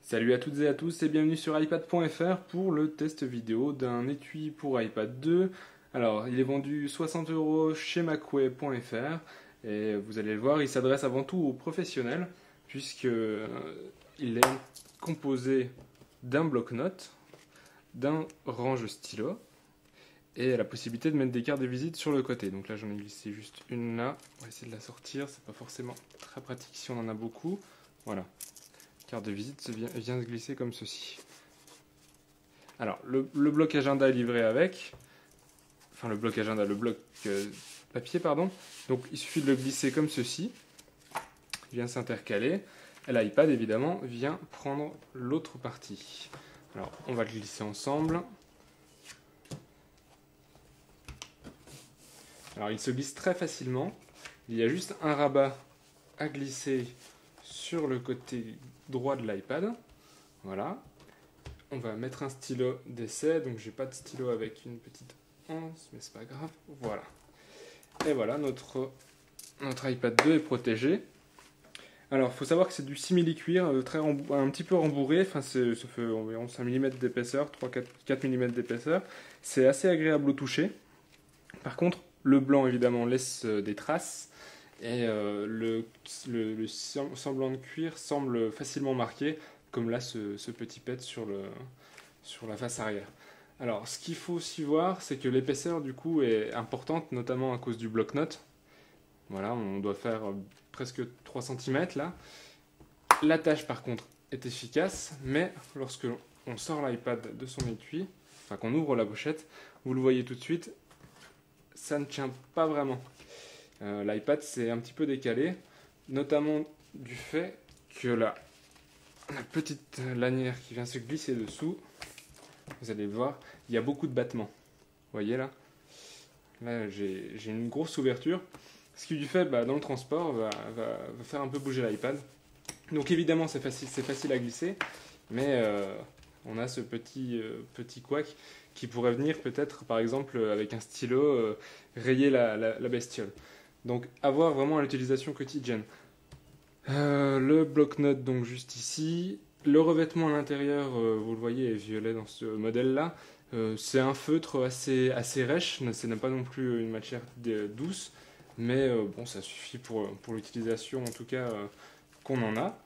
Salut à toutes et à tous et bienvenue sur iPad.fr pour le test vidéo d'un étui pour iPad 2. Alors, il est vendu 60 € chez Macway.fr et vous allez le voir, il s'adresse avant tout aux professionnels puisque il est composé d'un bloc-notes, d'un range stylo et la possibilité de mettre des cartes de visite sur le côté. Donc là, j'en ai glissé juste une là. On va essayer de la sortir, c'est pas forcément très pratique si on en a beaucoup. Voilà. Carte de visite vient se glisser comme ceci. Alors, le bloc agenda est livré avec. Enfin, le bloc agenda, le bloc papier, pardon. Donc, il suffit de le glisser comme ceci. Il vient s'intercaler. Et l'iPad, évidemment, vient prendre l'autre partie. Alors, on va le glisser ensemble. Alors, il se glisse très facilement. Il y a juste un rabat à glisser sur le côté droit de l'iPad. Voilà. On va mettre un stylo d'essai. Donc j'ai pas de stylo avec une petite anse, mais c'est pas grave. Voilà. Et voilà, notre iPad 2 est protégé. Alors, il faut savoir que c'est du simili-cuir, un petit peu rembourré. Enfin, ça fait environ 5 mm d'épaisseur, 3-4 mm d'épaisseur. C'est assez agréable au toucher. Par contre, le blanc, évidemment, laisse des traces. Et le semblant de cuir semble facilement marqué, comme là ce petit pet sur la face arrière. Alors, ce qu'il faut aussi voir, c'est que l'épaisseur du coup est importante, notamment à cause du bloc-notes. Voilà, on doit faire presque 3 cm là. L'attache par contre est efficace, mais lorsque on sort l'iPad de son étui, enfin qu'on ouvre la pochette, vous le voyez tout de suite, ça ne tient pas vraiment. L'iPad s'est un petit peu décalé, notamment du fait que la petite lanière qui vient se glisser dessous, vous allez le voir, il y a beaucoup de battements. Vous voyez là j'ai une grosse ouverture, ce qui du fait dans le transport va faire un peu bouger l'iPad. Donc évidemment c'est facile à glisser, mais on a ce petit couac qui pourrait venir peut-être par exemple avec un stylo rayer la bestiole. Donc, avoir vraiment à l'utilisation quotidienne. Le bloc-notes, donc juste ici. Le revêtement à l'intérieur, vous le voyez, est violet dans ce modèle-là. C'est un feutre assez rêche. Ce n'est pas non plus une matière douce. Mais bon, ça suffit pour l'utilisation, en tout cas, qu'on en a.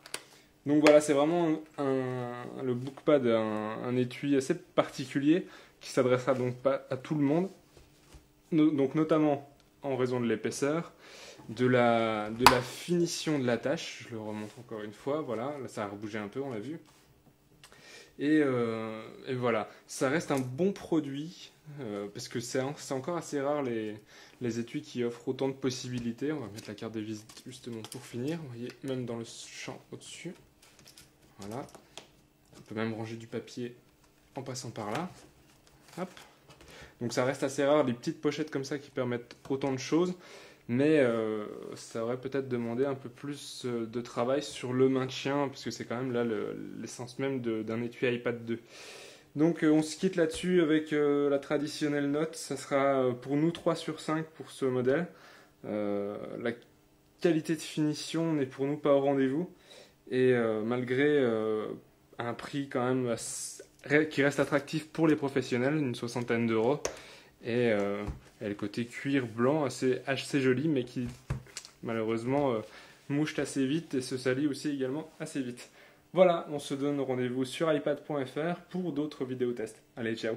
Donc voilà, c'est vraiment le BookPad, un étui assez particulier qui s'adressera donc pas à tout le monde. Donc notamment en raison de l'épaisseur, de la finition de la tâche. Je le remontre encore une fois, voilà, là ça a rebougé un peu, on l'a vu. Et voilà, ça reste un bon produit, parce que c'est encore assez rare les étuis qui offrent autant de possibilités. On va mettre la carte de visite justement pour finir, vous voyez, même dans le champ au-dessus. Voilà, on peut même ranger du papier en passant par là. Hop. Donc ça reste assez rare, les petites pochettes comme ça qui permettent autant de choses, mais ça aurait peut-être demandé un peu plus de travail sur le maintien, parce que c'est quand même là l'essence même d'un étui iPad 2. Donc on se quitte là-dessus avec la traditionnelle note, ça sera pour nous 3 sur 5 pour ce modèle. La qualité de finition n'est pour nous pas au rendez-vous, et malgré un prix quand même qui reste attractif pour les professionnels, une 60aine d'euros, et le côté cuir blanc assez joli, mais qui malheureusement mouche assez vite et se salit aussi également assez vite. Voilà, on se donne rendez-vous sur iPad.fr pour d'autres vidéos tests. Allez, ciao!